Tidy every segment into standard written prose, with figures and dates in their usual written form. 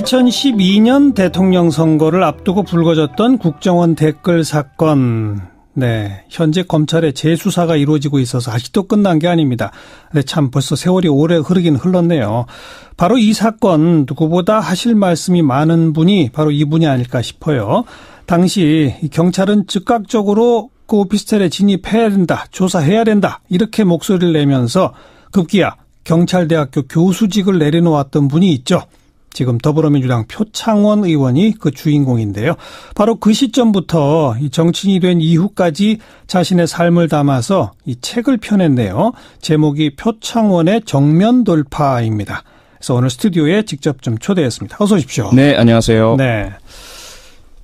2012년 대통령 선거를 앞두고 불거졌던 국정원 댓글 사건. 네, 현재 검찰의 재수사가 이루어지고 있어서 아직도 끝난 게 아닙니다. 근데 참 벌써 세월이 오래 흐르긴 흘렀네요. 바로 이 사건 누구보다 하실 말씀이 많은 분이 바로 이분이 아닐까 싶어요. 당시 경찰은 즉각적으로 그 오피스텔에 진입해야 된다, 조사해야 된다 이렇게 목소리를 내면서 급기야 경찰대학교 교수직을 내려놓았던 분이 있죠. 지금 더불어민주당 표창원 의원이 그 주인공인데요. 바로 그 시점부터 이 정치인이 된 이후까지 자신의 삶을 담아서 이 책을 펴냈네요. 제목이 표창원의 정면 돌파입니다. 그래서 오늘 스튜디오에 직접 좀 초대했습니다. 어서 오십시오. 네, 안녕하세요. 네.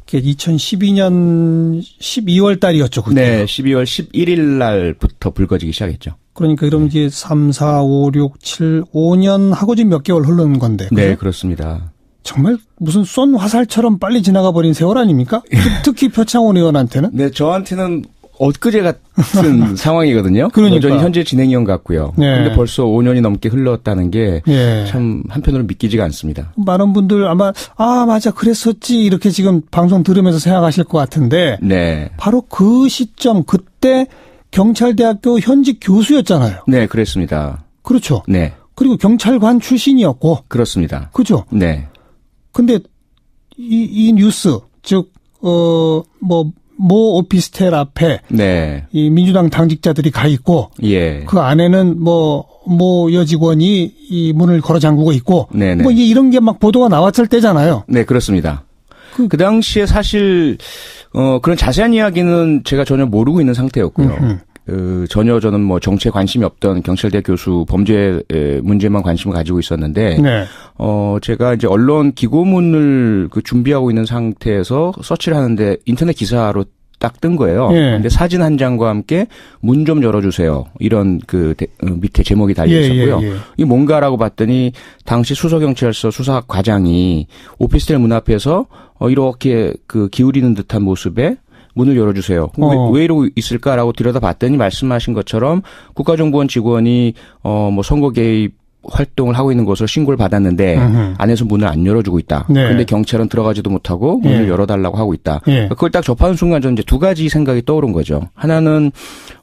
2012년 12월 달이었죠, 그때. 네, 12월 11일 날부터 불거지기 시작했죠. 그러니까 그럼 이제 3, 4, 5, 6, 7, 5년 하고 지금 몇 개월 흐른 건데. 그죠? 네, 그렇습니다. 정말 무슨 쏜 화살처럼 빨리 지나가 버린 세월 아닙니까? 특히 표창원 의원한테는? 네, 저한테는 엊그제 같은 상황이거든요. 그러니까. 여전히 현재 진행형 같고요. 그런데 네. 벌써 5년이 넘게 흘렀다는 게 참 예. 한편으로 믿기지가 않습니다. 많은 분들 아마 맞아 그랬었지 이렇게 지금 방송 들으면서 생각하실 것 같은데 네. 바로 그 시점 그때 경찰대학교 현직 교수였잖아요. 네, 그랬습니다. 그렇죠. 네. 그리고 경찰관 출신이었고. 그렇습니다. 그죠? 네. 근데 이 뉴스 즉 모 오피스텔 앞에 네. 이 민주당 당직자들이 가 있고 예. 그 안에는 모 여직원이 이 문을 걸어 잠그고 있고 네네. 뭐 이제 이런 게 막 보도가 나왔을 때잖아요. 네, 그렇습니다. 그 당시에 사실 그런 자세한 이야기는 제가 전혀 모르고 있는 상태였고요. 전혀 저는 뭐 정치에 관심이 없던 경찰대 교수 범죄 문제만 관심을 가지고 있었는데, 네. 제가 이제 언론 기고문을 준비하고 있는 상태에서 서치를 하는데 인터넷 기사로 딱 뜬 거예요. 예. 근데 사진 한 장과 함께 문 좀 열어주세요. 이런 밑에 제목이 달려 있었고요. 예. 이게 뭔가라고 봤더니 당시 수서경찰서 수사과장이 오피스텔 문 앞에서 이렇게 기울이는 듯한 모습에 문을 열어주세요. 왜 이러고 있을까라고 들여다봤더니 말씀하신 것처럼 국가정보원 직원이 뭐 선거 개입 활동을 하고 있는 것으로 신고를 받았는데 안에서 문을 안 열어주고 있다. 네. 그런데 경찰은 들어가지도 못하고 문을 열어달라고 하고 있다. 그걸 딱 접하는 순간 저는 이제 두 가지 생각이 떠오른 거죠. 하나는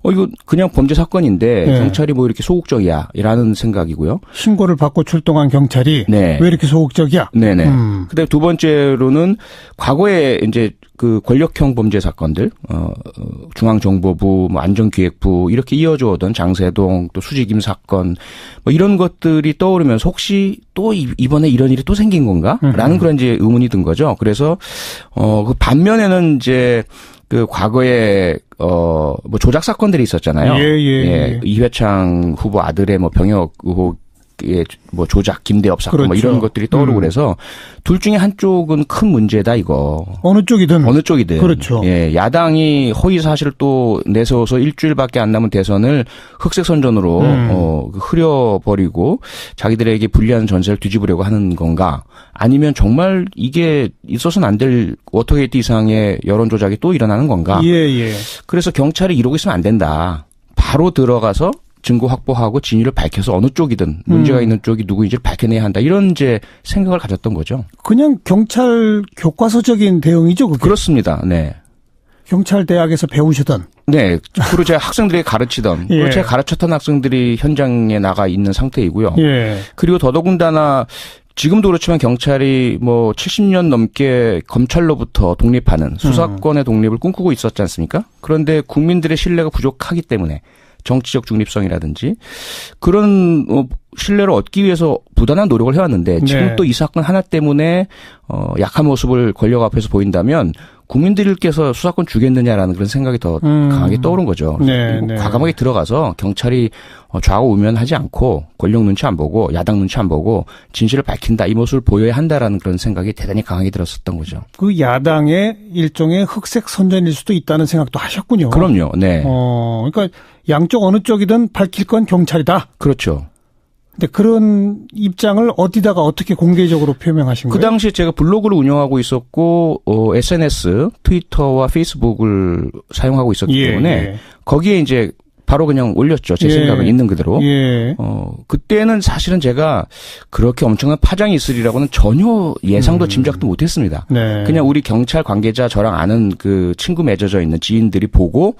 이거 그냥 범죄 사건인데 경찰이 뭐 이렇게 소극적이야라는 생각이고요. 신고를 받고 출동한 경찰이 네. 왜 이렇게 소극적이야? 네네. 그다음에 두 번째로는 과거에 이제 권력형 범죄 사건들, 중앙정보부, 안전기획부 이렇게 이어져 오던 장세동 또 수직임 사건 뭐 이런 것들이 떠오르면서 혹시 또 이번에 이런 일이 또 생긴 건가?라는 그런 이제 의문이 든 거죠. 그래서 그 반면에는 이제 과거에 뭐 조작 사건들이 있었잖아요. 예. 이회창 후보 아들의 뭐 병역 의혹 뭐 조작, 김대엽 사건, 그렇죠. 뭐 이런 것들이 떠오르고 그래서 둘 중에 한쪽은 큰 문제다 이거. 어느 쪽이든. 그렇죠. 예, 야당이 허위 사실을 또 내세워서 일주일밖에 안 남은 대선을 흑색 선전으로 흐려버리고 자기들에게 불리한 전세를 뒤집으려고 하는 건가? 아니면 정말 이게 있어서는 안 될 워터게이트 이상의 여론 조작이 또 일어나는 건가? 예. 그래서 경찰이 이러고 있으면 안 된다. 바로 들어가서 증거 확보하고 진위를 밝혀서 어느 쪽이든 문제가 있는 쪽이 누구인지를 밝혀내야 한다. 이런 이제 생각을 가졌던 거죠. 그냥 경찰 교과서적인 대응이죠, 그게. 그렇습니다. 네. 경찰 대학에서 배우시던. 네. 그리고 제가 학생들에게 가르치던. 예. 그리고 제가 가르쳤던 학생들이 현장에 나가 있는 상태이고요. 예. 그리고 더더군다나 지금도 그렇지만 경찰이 뭐 70년 넘게 검찰로부터 독립하는 수사권의 독립을 꿈꾸고 있었지 않습니까? 그런데 국민들의 신뢰가 부족하기 때문에 정치적 중립성이라든지 그런 신뢰를 얻기 위해서 부단한 노력을 해왔는데 지금 또 이 사건 하나 때문에 약한 모습을 권력 앞에서 보인다면 국민들께서 수사권 주겠느냐라는 그런 생각이 더 강하게 떠오른 거죠. 네. 과감하게 들어가서 경찰이 좌우우면하지 않고 권력 눈치 안 보고 야당 눈치 안 보고 진실을 밝힌다 이 모습을 보여야 한다라는 그런 생각이 대단히 강하게 들었었던 거죠. 그 야당의 일종의 흑색 선전일 수도 있다는 생각도 하셨군요. 그럼요. 네. 그러니까 양쪽 어느 쪽이든 밝힐 건 경찰이다. 그렇죠. 근데 그런 입장을 어디다가 어떻게 공개적으로 표명하신 거예요? 그 당시에 제가 블로그를 운영하고 있었고 SNS, 트위터와 페이스북을 사용하고 있었기 때문에 거기에 이제 바로 그냥 올렸죠. 제 예. 생각은 있는 그대로. 예. 그때는 사실은 제가 그렇게 엄청난 파장이 있으리라고는 전혀 예상도 짐작도 못했습니다. 네. 그냥 우리 경찰 관계자 저랑 아는 그 친구 맺어져 있는 지인들이 보고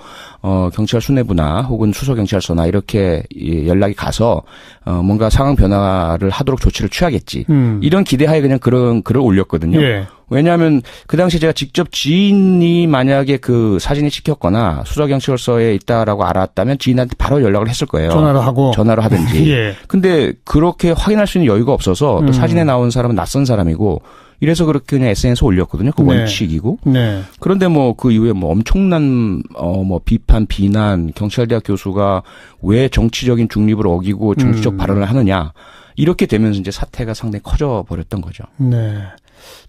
경찰 수뇌부나 혹은 수서경찰서나 이렇게 연락이 가서 뭔가 상황 변화를 하도록 조치를 취하겠지. 이런 기대하에 그냥 그런 글을 올렸거든요. 예. 왜냐하면 그 당시 제가 직접 지인이 만약에 그 사진이 찍혔거나 수서경찰서에 있다라고 알았다면 지인한테 바로 연락을 했을 거예요. 전화로 하든지. 예. 근데 그렇게 확인할 수 있는 여유가 없어서 또 사진에 나온 사람은 낯선 사람이고 이래서 그렇게 그냥 SNS에 올렸거든요. 그 원칙이고. 네. 그런데 뭐 그 이후에 뭐 엄청난 뭐 비판, 비난, 경찰대학 교수가 왜 정치적인 중립을 어기고 정치적 발언을 하느냐. 이렇게 되면서 이제 사태가 상당히 커져 버렸던 거죠. 네.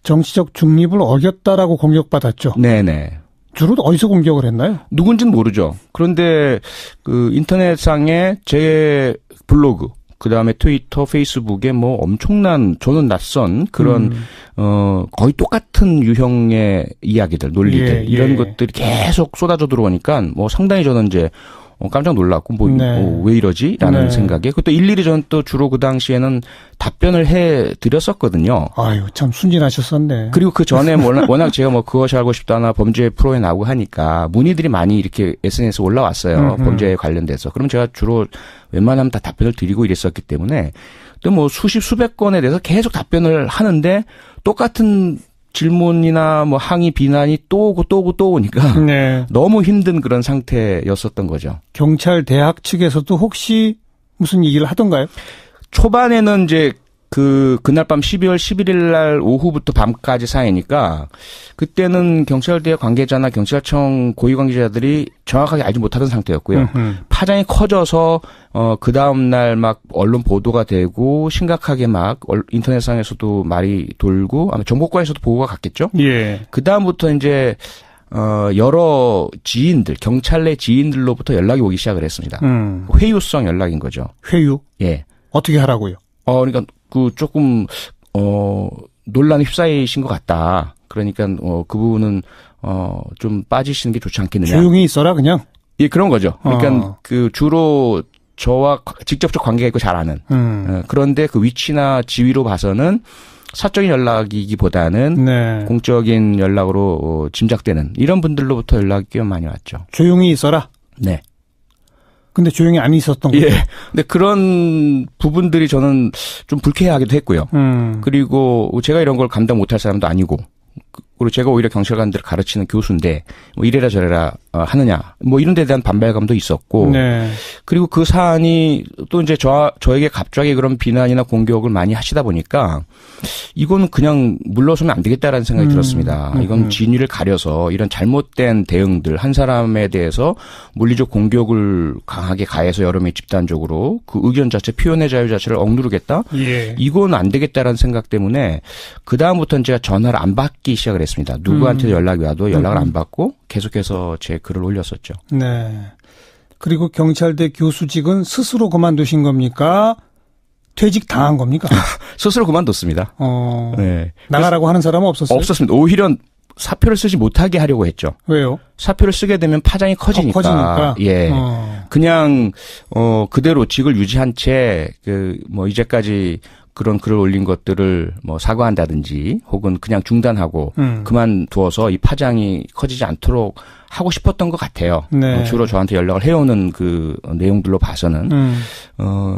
정치적 중립을 어겼다라고 공격받았죠. 네네. 주로 어디서 공격을 했나요? 누군지는 모르죠. 그런데 그 인터넷상에 제 블로그, 그 다음에 트위터, 페이스북에 뭐 엄청난 저는 낯선 그런 거의 똑같은 유형의 이야기들, 논리들 이런 것들이 계속 쏟아져 들어오니까 뭐 상당히 저는 이제 깜짝 놀랐고 왜 이러지라는 생각에 그것도 일일이 저는 또 주로 그 당시에는 답변을 해 드렸었거든요. 아유 참 순진하셨었네. 그리고 그 전에 워낙 제가 뭐 그것이 알고 싶다나 범죄 프로에 나오고 하니까 문의들이 많이 이렇게 SNS에 올라왔어요. 범죄에 관련돼서. 그럼 제가 주로 웬만하면 다 답변을 드리고 이랬었기 때문에 또 뭐 수백 건에 대해서 계속 답변을 하는데 똑같은 질문이나 뭐 항의 비난이 또 오니까 너무 힘든 그런 상태였었던 거죠. 경찰 대학 측에서도 혹시 무슨 얘기를 하던가요? 초반에는 이제 그날 밤 12월 11일 날 오후부터 밤까지 사이니까 그때는 경찰대 관계자나 경찰청 고위 관계자들이 정확하게 알지 못하던 상태였고요. 파장이 커져서 그 다음 날 막 언론 보도가 되고 심각하게 막 인터넷상에서도 말이 돌고 아마 정보과에서도 보고가 갔겠죠. 예. 그 다음부터 이제 여러 지인들, 경찰 내 지인들로부터 연락이 오기 시작을 했습니다. 회유성 연락인 거죠. 회유? 예. 어떻게 하라고요? 그러니까 조금 논란에 휩싸이신 것 같다. 그러니까 그 부분은 좀 빠지시는 게 좋지 않겠느냐. 조용히 있어라 그냥. 예, 그런 거죠. 그러니까 그 주로 저와 직접적 관계가 있고 잘 아는. 그런데 그 위치나 지위로 봐서는 사적인 연락이기보다는 공적인 연락으로 짐작되는 이런 분들로부터 연락이 꽤 많이 왔죠. 조용히 있어라. 네. 근데 조용히 안 있었던 거죠. 예. 근데 그런 부분들이 저는 좀 불쾌하기도 했고요. 그리고 제가 이런 걸 감당 못할 사람도 아니고, 그리고 제가 오히려 경찰관들을 가르치는 교수인데, 뭐 이래라 저래라 하느냐, 뭐 이런 데 대한 반발감도 있었고, 그리고 그 사안이 또 이제 저에게 갑자기 그런 비난이나 공격을 많이 하시다 보니까, 이거는 그냥 물러서면 안 되겠다라는 생각이 들었습니다. 이건 진위를 가려서 이런 잘못된 대응들, 한 사람에 대해서 물리적 공격을 강하게 가해서 여러 명이 집단적으로 그 의견 자체, 표현의 자유 자체를 억누르겠다? 예. 이건 안 되겠다라는 생각 때문에 그다음부터는 제가 전화를 안 받기 시작을 했습니다. 누구한테 연락이 와도 연락을 안 받고 계속해서 제 글을 올렸었죠. 네. 그리고 경찰대 교수직은 스스로 그만두신 겁니까? 퇴직 당한 겁니까? 스스로 그만뒀습니다. 네. 나가라고 하는 사람은 없었어요? 없었습니다. 오히려 사표를 쓰지 못하게 하려고 했죠. 왜요? 사표를 쓰게 되면 파장이 커지니까. 예. 그냥 그대로 직을 유지한 채 뭐 이제까지 그런 글을 올린 것들을 뭐 사과한다든지 혹은 그냥 중단하고 그만두어서 이 파장이 커지지 않도록 하고 싶었던 것 같아요. 네. 주로 저한테 연락을 해오는 그 내용들로 봐서는.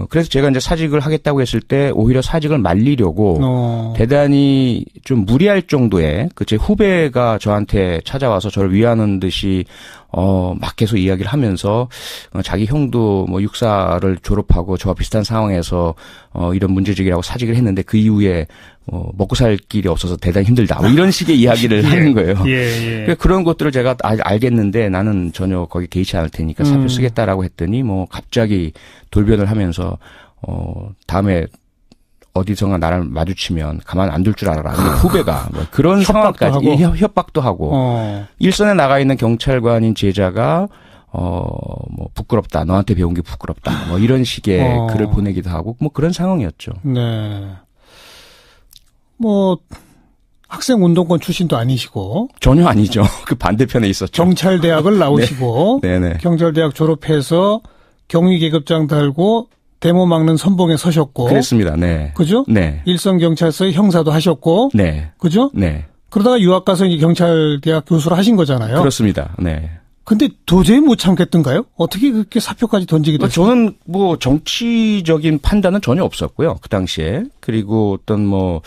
그래서 제가 이제 사직을 하겠다고 했을 때 오히려 사직을 말리려고 대단히 좀 무리할 정도의 제 후배가 저한테 찾아와서 저를 위하는 듯이 막 계속 이야기를 하면서 자기 형도 뭐 육사를 졸업하고 저와 비슷한 상황에서 이런 문제제기라고 사직을 했는데 그 이후에 먹고 살 길이 없어서 대단히 힘들다. 뭐 이런 식의 이야기를 하는 거예요. 예. 그런 것들을 제가 알겠는데 나는 전혀 거기 개의치 않을 테니까 사표 쓰겠다라고 했더니 뭐 갑자기 돌변을 하면서 다음에 어디선가 나를 마주치면 가만 안 둘 줄 알아라. 후배가 뭐 그런 상황까지 협박도 하고 일선에 나가 있는 경찰관인 제자가 뭐 부끄럽다. 너한테 배운 게 부끄럽다. 뭐 이런 식의 글을 보내기도 하고 뭐 그런 상황이었죠. 네. 뭐 학생 운동권 출신도 아니시고 전혀 아니죠. 그 반대편에 있었죠. 경찰대학을 나오시고 네네. 경찰대학 졸업해서 경위 계급장 달고 데모 막는 선봉에 서셨고. 그랬습니다. 네. 그죠? 네. 일선 경찰서의 형사도 하셨고. 네. 그죠? 네. 그러다가 유학 가서 이제 경찰대학 교수를 하신 거잖아요. 그렇습니다. 네. 근데 도저히 못 참겠던가요? 어떻게 그렇게 사표까지 던지게 됐어요? 저는 뭐 정치적인 판단은 전혀 없었고요. 그 당시에. 그리고 어떤 뭐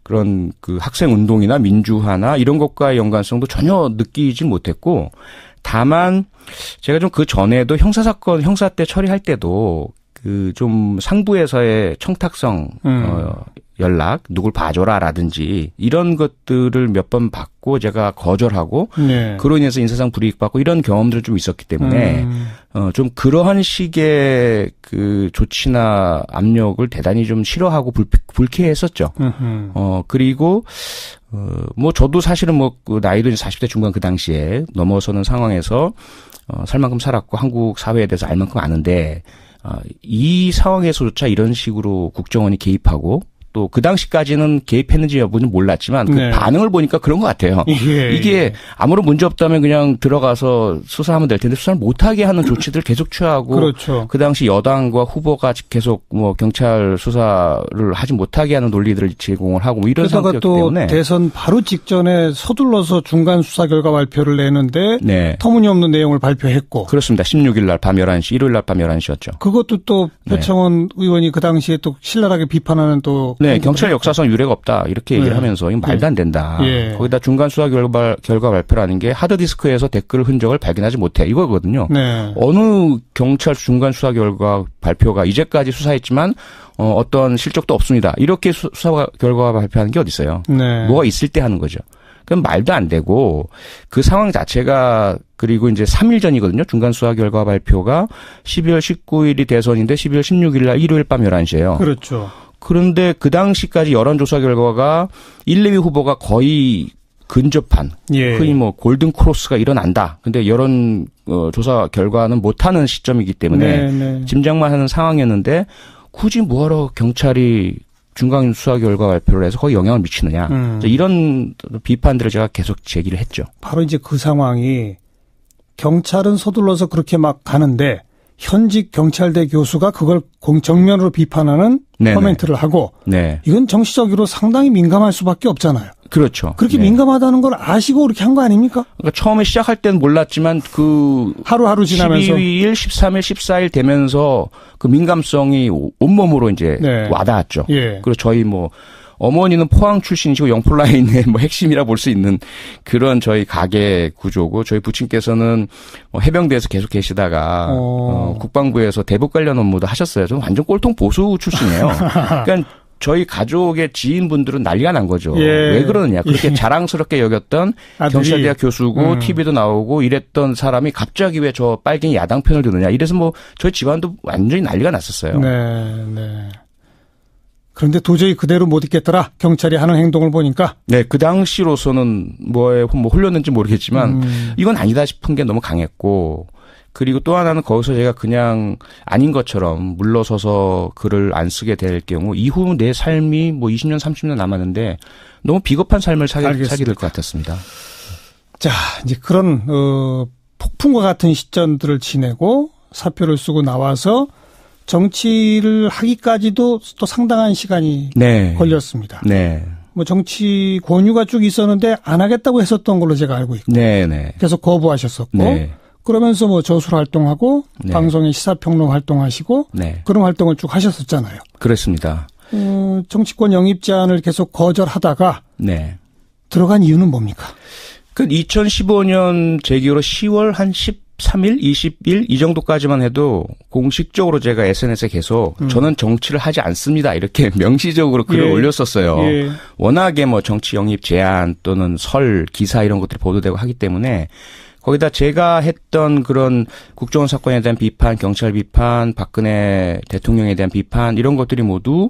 그런 그 학생 운동이나 민주화나 이런 것과의 연관성도 전혀 느끼지 못했고, 다만 제가 좀 그 전에도 형사사건 형사 때 처리할 때도 그 좀 상부에서의 청탁성 연락, 누굴 봐줘라라든지 이런 것들을 몇 번 받고 제가 거절하고 네. 그로 인해서 인사상 불이익 받고 이런 경험들이 좀 있었기 때문에 좀 그러한 식의 그 조치나 압력을 대단히 좀 싫어하고 불쾌했었죠. 그리고 뭐 저도 사실은 뭐 그 나이도 이제 40대 중반 그 당시에 넘어서는 상황에서 살 만큼 살았고 한국 사회에 대해서 알 만큼 아는데 이 상황에서조차 이런 식으로 국정원이 개입하고 또 그 당시까지는 개입했는지 여부는 몰랐지만 그 네. 반응을 보니까 그런 것 같아요. 예, 이게 아무런 문제 없다면 그냥 들어가서 수사하면 될 텐데 수사를 못하게 하는 조치들을 계속 취하고 그렇죠. 그 당시 여당과 후보가 계속 뭐 경찰 수사를 하지 못하게 하는 논리들을 제공을 하고 뭐 이런 그러다가 상태였기 또 때문에 대선 바로 직전에 서둘러서 중간 수사 결과 발표를 내는데 네. 터무니없는 내용을 발표했고 그렇습니다. 16일 날 밤 11시, 일요일 날 밤 11시였죠. 그것도 또 네. 의원이 의원이 그 당시에 또 신랄하게 비판하는 또 네, 경찰 역사상 유례가 없다 이렇게 얘기를 네. 하면서 이건 말도 안 된다. 예. 거기다 중간 수사 결과 발표라는 게 하드디스크에서 댓글 흔적을 발견하지 못해 이거거든요. 네. 어느 경찰 중간 수사 결과 발표가 이제까지 수사했지만 어떤 실적도 없습니다. 이렇게 수사 결과 발표하는 게 어디 있어요? 네. 뭐가 있을 때 하는 거죠. 그럼 말도 안 되고 그 상황 자체가 그리고 이제 3일 전이거든요. 중간 수사 결과 발표가 12월 19일이 대선인데 12월 16일 날 일요일 밤 11시예요. 그렇죠. 그런데 그 당시까지 여론조사 결과가 1, 2위 후보가 거의 근접한 예. 흔히 뭐 골든 크로스가 일어난다. 근데 여론 조사 결과는 못하는 시점이기 때문에 네. 짐작만 하는 상황이었는데 굳이 뭐하러 경찰이 중간 수사 결과 발표를 해서 거기 영향을 미치느냐. 이런 비판들을 제가 계속 제기를 했죠. 바로 이제 그 상황이 경찰은 서둘러서 그렇게 막 가는데 현직 경찰대 교수가 그걸 정면으로 비판하는 네네. 코멘트를 하고 네. 이건 정치적으로 상당히 민감할 수밖에 없잖아요. 그렇죠. 그렇게 네. 민감하다는 걸 아시고 그렇게 한 거 아닙니까? 그러니까 처음에 시작할 때는 몰랐지만 그 하루하루 지나면서 12일, 13일, 14일 되면서 그 민감성이 온몸으로 이제 네. 와닿았죠. 예. 그리고 저희 뭐 어머니는 포항 출신이시고 영폴라인의 뭐 핵심이라 볼 수 있는 그런 저희 가게 구조고 저희 부친께서는 해병대에서 계속 계시다가 국방부에서 대북 관련 업무도 하셨어요. 좀 완전 꼴통 보수 출신이에요. 그러니까 저희 가족의 지인분들은 난리가 난 거죠. 예. 왜 그러느냐. 그렇게 예. 자랑스럽게 여겼던 아들이. 경찰대학 교수고 TV도 나오고 이랬던 사람이 갑자기 왜 저 빨갱이 야당 편을 드느냐. 이래서 뭐 저희 집안도 완전히 난리가 났었어요. 네. 그런데 도저히 그대로 못 있겠더라. 경찰이 하는 행동을 보니까. 네, 그 당시로서는 뭐에 홀렸는지 모르겠지만 이건 아니다 싶은 게 너무 강했고 그리고 또 하나는 거기서 제가 그냥 아닌 것처럼 물러서서 글을 안 쓰게 될 경우 이후 내 삶이 뭐 20년, 30년 남았는데 너무 비겁한 삶을 살게 될 것 같았습니다. 자, 이제 그런 폭풍과 같은 시점들을 지내고 사표를 쓰고 나와서 정치를 하기까지도 또 상당한 시간이 네. 걸렸습니다. 네. 뭐 정치 권유가 쭉 있었는데 안 하겠다고 했었던 걸로 제가 알고 있고. 네. 계속 거부하셨었고. 네. 그러면서 뭐 저술 활동하고 네. 방송의 시사평론 활동하시고 네. 그런 활동을 쭉 하셨었잖아요. 그렇습니다. 정치권 영입 제안을 계속 거절하다가 네. 들어간 이유는 뭡니까? 그 2015년 제 기억으로 10월 한 13일, 20일 이 정도까지만 해도 공식적으로 제가 SNS에 계속 저는 정치를 하지 않습니다. 이렇게 명시적으로 글을 예. 올렸었어요. 예. 워낙에 뭐 정치 영입 제안 또는 설, 기사 이런 것들이 보도되고 하기 때문에 거기다 제가 했던 그런 국정원 사건에 대한 비판, 경찰 비판, 박근혜 대통령에 대한 비판 이런 것들이 모두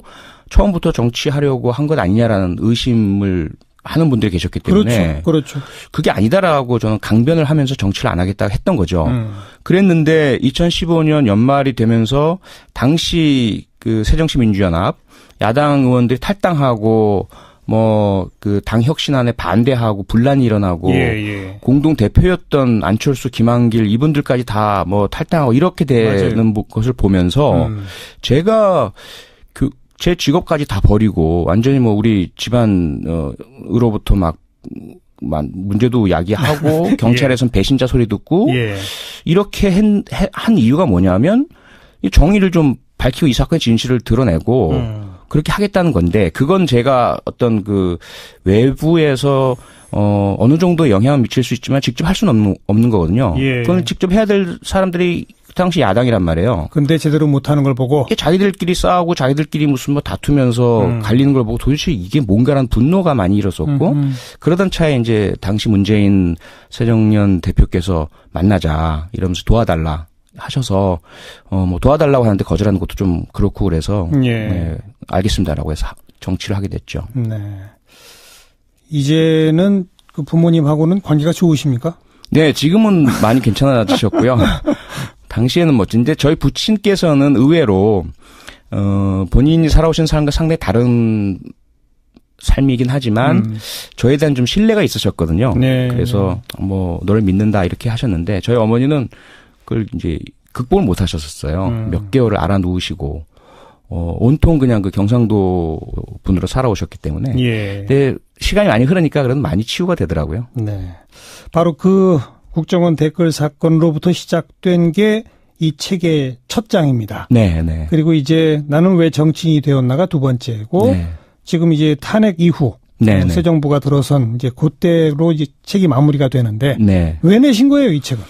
처음부터 정치하려고 한 것 아니냐라는 의심을 하는 분들이 계셨기 때문에 그렇죠. 그게 아니다라고 저는 강변을 하면서 정치를 안 하겠다고 했던 거죠. 그랬는데 2015년 연말이 되면서 당시 그 새정치민주연합 야당 의원들이 탈당하고 뭐 그 당 혁신안에 반대하고 분란이 일어나고 공동 대표였던 안철수, 김한길 이분들까지 다 뭐 탈당하고 이렇게 되는 맞아요. 것을 보면서 제가 제 직업까지 다 버리고 완전히 뭐 우리 집안으로부터 막 문제도 야기하고 경찰에선 배신자 소리 듣고 이렇게 한 이유가 뭐냐면 이 정의를 좀 밝히고 이 사건의 진실을 드러내고 그렇게 하겠다는 건데 그건 제가 어떤 그 외부에서 어느 정도 영향을 미칠 수 있지만 직접 할 수는 없는 거거든요. 그건 직접 해야 될 사람들이 그 당시 야당이란 말이에요. 근데 제대로 못하는 걸 보고 자기들끼리 싸우고 자기들끼리 무슨 뭐 다투면서 갈리는 걸 보고 도대체 이게 뭔가라는 분노가 많이 일었었고 그러던 차에 이제 당시 문재인 새정년 대표께서 만나자 이러면서 도와달라 하셔서 뭐 도와달라고 하는데 거절하는 것도 좀 그렇고 그래서 네, 알겠습니다라고 해서 정치를 하게 됐죠. 네. 이제는 그 부모님하고는 관계가 좋으십니까? 네, 지금은 많이 괜찮아지셨고요. 당시에는 멋진데 저희 부친께서는 의외로 본인이 살아오신 사람과 상당히 다른 삶이긴 하지만 저에 대한 좀 신뢰가 있으셨거든요. 네. 그래서 뭐 너를 믿는다 이렇게 하셨는데 저희 어머니는 그걸 이제 극복을 못 하셨었어요. 몇 개월을 알아 누우시고 온통 그냥 그 경상도 분으로 살아오셨기 때문에. 근데 시간이 많이 흐르니까 그래도 많이 치유가 되더라고요. 네. 바로 그 국정원 댓글 사건으로부터 시작된 게 이 책의 첫 장입니다. 네, 네. 그리고 이제 나는 왜 정치인이 되었나가 두 번째고 지금 이제 탄핵 이후 새 정부가 들어선 이제 그때로 이제 책이 마무리가 되는데 왜 내신 거예요, 이 책은?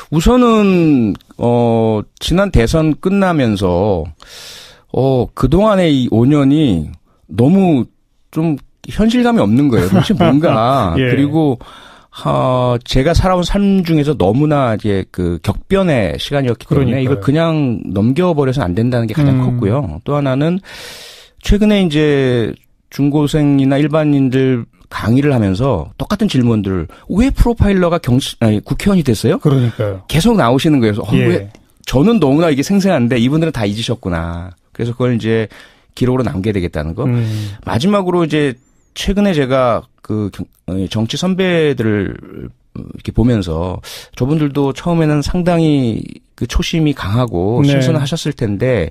우선은 지난 대선 끝나면서 그동안의 이 5년이 너무 좀 현실감이 없는 거예요. 도대체 뭔가. 그리고 제가 살아온 삶 중에서 너무나 이제 그 격변의 시간이었기 때문에 그러니까요. 이걸 그냥 넘겨버려서는 안 된다는 게 가장 컸고요. 또 하나는 최근에 이제 중고생이나 일반인들 강의를 하면서 똑같은 질문들 왜 프로파일러가 국회의원이 됐어요? 그러니까요. 계속 나오시는 거예요. 왜 저는 너무나 이게 생생한데 이분들은 다 잊으셨구나. 그래서 그걸 이제 기록으로 남겨야 되겠다는 거. 마지막으로 이제 최근에 제가 그 정치 선배들을 이렇게 보면서 저분들도 처음에는 상당히 그 초심이 강하고 신선을 하셨을 텐데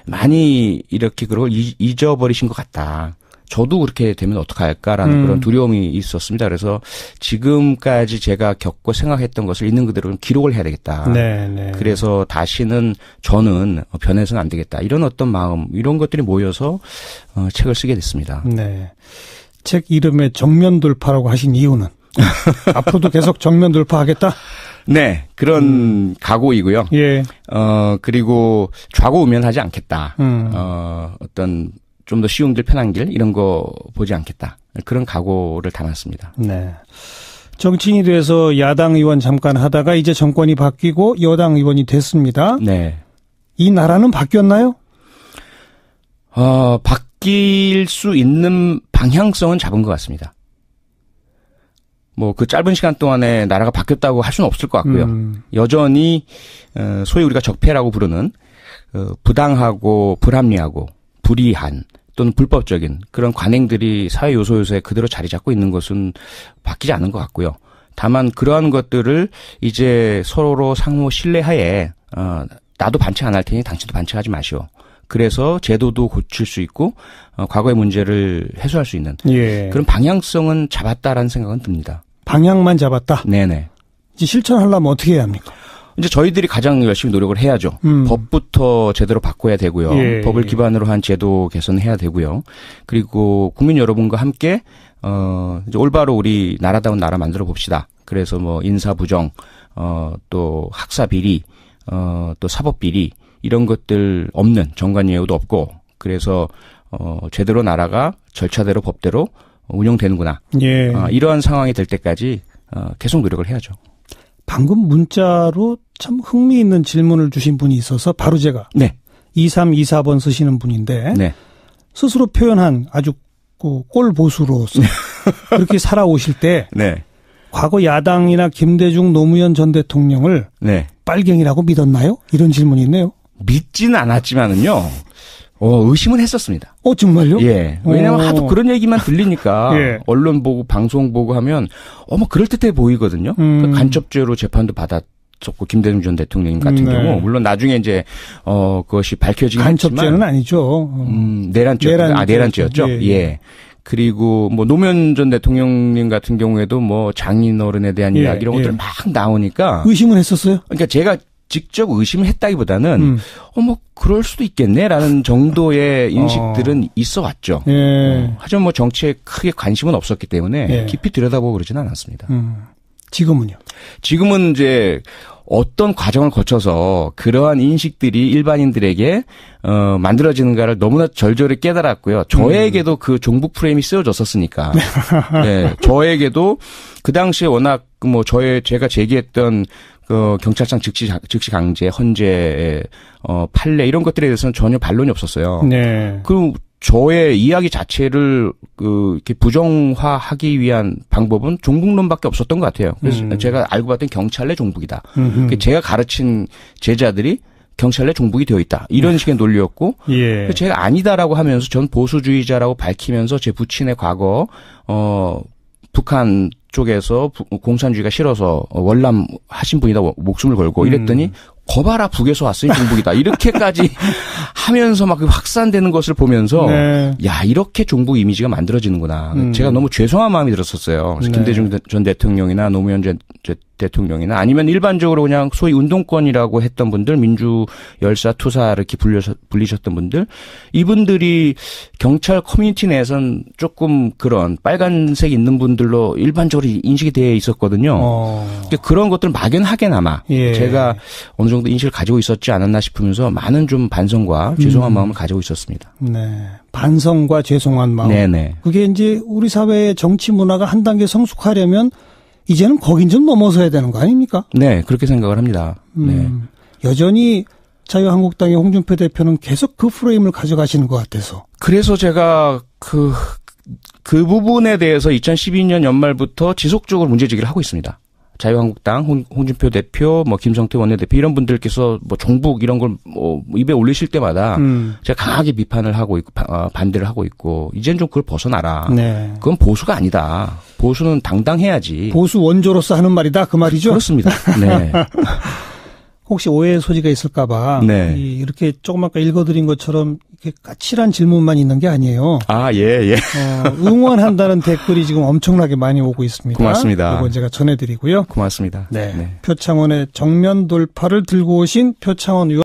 많이 이렇게 그걸 잊어버리신 것 같다. 저도 그렇게 되면 어떡할까라는 그런 두려움이 있었습니다. 그래서 지금까지 제가 겪고 생각했던 것을 있는 그대로 기록을 해야 되겠다. 그래서 다시는 저는 변해서는 안 되겠다. 이런 어떤 마음, 이런 것들이 모여서 책을 쓰게 됐습니다. 네. 책 이름에 정면 돌파라고 하신 이유는? 앞으로도 계속 정면 돌파하겠다? 네, 그런 각오이고요. 그리고 좌고우면하지 않겠다. 어떤 좀 더 쉬운 길, 편한 길 이런 거 보지 않겠다. 그런 각오를 담았습니다. 네. 정치인이 돼서 야당 의원 잠깐 하다가 이제 정권이 바뀌고 여당 의원이 됐습니다. 네. 이 나라는 바뀌었나요? 바뀔 수 있는 방향성은 잡은 것 같습니다. 뭐 그 짧은 시간 동안에 나라가 바뀌었다고 할 수는 없을 것 같고요. 여전히 소위 우리가 적폐라고 부르는 부당하고 불합리하고 불이한 또는 불법적인 그런 관행들이 사회 요소에 그대로 자리 잡고 있는 것은 바뀌지 않은 것 같고요. 다만 그러한 것들을 이제 서로 상호 신뢰하에 나도 반칙 안 할 테니 당신도 반칙하지 마시오. 그래서 제도도 고칠 수 있고 과거의 문제를 해소할 수 있는 그런 방향성은 잡았다라는 생각은 듭니다. 방향만 잡았다? 네네. 이제 실천하려면 어떻게 해야 합니까? 이제 저희들이 가장 열심히 노력을 해야죠. 법부터 제대로 바꿔야 되고요. 법을 기반으로 한 제도 개선해야 되고요. 그리고 국민 여러분과 함께 이제 올바로 우리 나라다운 나라 만들어 봅시다. 그래서 뭐 인사 부정, 또 학사 비리, 또 사법 비리 이런 것들 없는 정관예우도 없고 그래서 제대로 나라가 절차대로 법대로 운영되는구나. 이러한 상황이 될 때까지 계속 노력을 해야죠. 방금 문자로 참 흥미있는 질문을 주신 분이 있어서 바로 제가 2324번 쓰시는 분인데 스스로 표현한 아주 꼴보수로서 그렇게 살아오실 때 과거 야당이나 김대중 노무현 전 대통령을 빨갱이라고 믿었나요? 이런 질문이 있네요. 믿지는 않았지만은요. 의심은 했었습니다. 정말요? 예. 왜냐면 하도 그런 얘기만 들리니까 예. 언론 보고 방송 보고 하면 뭐 그럴듯해 보이거든요. 간첩죄로 재판도 받았었고 김대중 전 대통령 같은 경우 물론 나중에 이제 그것이 밝혀지긴 했지만 간첩죄는 아니죠. 내란죄였죠. 예. 그리고 뭐 노무현 전 대통령님 같은 경우에도 뭐 장인어른에 대한 이야기 이런 것들 막 나오니까 의심은 했었어요? 그러니까 제가 직접 의심을 했다기보다는 뭐 그럴 수도 있겠네라는 정도의 인식들은 있어 왔죠. 하지만 뭐 정치에 크게 관심은 없었기 때문에 깊이 들여다보고 그러지는 않았습니다. 지금은요? 지금은 이제 어떤 과정을 거쳐서 그러한 인식들이 일반인들에게 만들어지는가를 너무나 절절히 깨달았고요. 저에게도 그 종북 프레임이 쓰여졌었으니까. 네, 저에게도 그 당시에 워낙 뭐 제가 제기했던 그 경찰청 즉시 강제, 헌재, 판례 이런 것들에 대해서는 전혀 반론이 없었어요. 네. 그 저의 이야기 자체를 이렇게 부정화하기 위한 방법은 종북론밖에 없었던 것 같아요. 그래서 제가 알고 봤던 경찰 내 종북이다. 제가 가르친 제자들이 경찰 내 종북이 되어 있다. 이런 식의 논리였고, 제가 아니다라고 하면서 전 보수주의자라고 밝히면서 제 부친의 과거, 북한 쪽에서 공산주의가 싫어서 월남 하신 분이다 목숨을 걸고 이랬더니 거봐라 북에서 왔으니 종북이다 이렇게까지 하면서 막 확산되는 것을 보면서 야 이렇게 종북 이미지가 만들어지는구나. 제가 너무 죄송한 마음이 들었었어요. 그래서 김대중 전 대통령이나 노무현 전 대통령이나 아니면 일반적으로 그냥 소위 운동권이라고 했던 분들 민주 열사 투사 이렇게 불리셨던 분들 이분들이 경찰 커뮤니티 내에선 조금 그런 빨간색 있는 분들로 일반적으로 인식이 되어 있었거든요. 그러니까 그런 것들 막연하게나마 제가 어느 정도 인식을 가지고 있었지 않았나 싶으면서 많은 좀 반성과 죄송한 마음을 가지고 있었습니다. 네. 반성과 죄송한 마음. 네네. 그게 이제 우리 사회의 정치 문화가 한 단계 성숙하려면 이제는 거긴 좀 넘어서야 되는 거 아닙니까? 네, 그렇게 생각을 합니다. 네. 여전히 자유한국당의 홍준표 대표는 계속 그 프레임을 가져가시는 것 같아서. 그래서 제가 그 부분에 대해서 2012년 연말부터 지속적으로 문제제기를 하고 있습니다. 자유한국당, 홍준표 대표, 뭐 김성태 원내대표 이런 분들께서 뭐 종북 이런 걸 뭐 입에 올리실 때마다 제가 강하게 비판을 하고 있고 반대를 하고 있고 이젠 좀 그걸 벗어나라. 네. 그건 보수가 아니다. 보수는 당당해야지. 보수 원조로서 하는 말이다 그 말이죠? 그렇습니다. 네. 혹시 오해의 소지가 있을까 봐 이렇게 조금 아까 읽어드린 것처럼 이렇게 까칠한 질문만 있는 게 아니에요. 예. 응원한다는 댓글이 지금 엄청나게 많이 오고 있습니다. 고맙습니다. 이건 제가 전해드리고요. 고맙습니다. 네. 표창원의 정면 돌파를 들고 오신 표창원 의원.